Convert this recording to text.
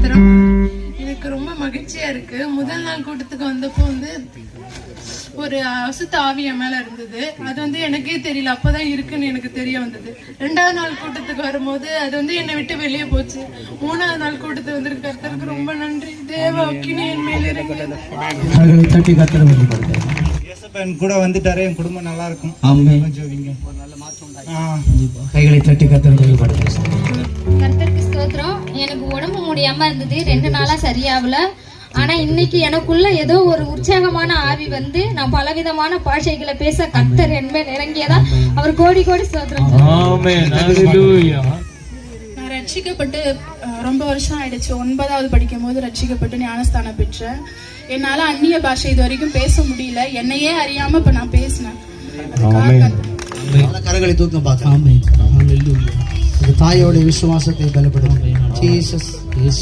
ஸ்தோத்திரம். எனக்கு ரொம்ப மகிழ்ச்சியா இருக்கு. முதல் நாள் கூட்டத்துக்கு வந்தப்போ ஒரு அசுத்த ஆவி என் மேல இருந்தது. அது எனக்கே தெரியல, அப்பதான் இருக்குன்னு எனக்கு தெரிய வந்தது. 2வது நாள் கூட்டத்துக்கு வரும்போது அது என்னை விட்டு வெளியே போச்சு. 3வது நாள் கூட்டத்துக்கு வந்திருக்க கர்த்தருக்கு ரொம்ப நன்றி. தேவ அக்கினி என் மேல இறங்கி கூட வந்துட்டாரு. என் குடும்பம் நல்லா இருக்கும். கைகளை தட்டி கர்த்தருக்கு ஸ்தோத்திரம். எனக்கு உடம்பு முடியாம இருந்தது, 2 நாளா சரியாகல. ஆனா இன்னைக்கு எனக்குள்ள ஏதோ ஒரு உற்சாகமான ஆவி நான் பலவிதமான பாஷைகளை பேச கர்த்தர் என் மேல் இறங்கியதா அவர் கோடி கோடி ஸ்தோத்திரம். நான் ரட்சிக்கப்பட்டு ரொம்ப வருஷம் ஆயிடுச்சு. 9வது படிக்கும் போது ரட்சிக்கப்பட்டு ஞானஸ்தானம் பெற்றேன். என்னால அந்நிய பாஷை இது வரைக்கும் பேச முடியல. என்னையே அறியாம இப்ப நான் பேசினேன். கரங்களை தூக்கம் பார்க்கலாம். தாயோட விசுவாசத்தை பலப்படுத்தும்.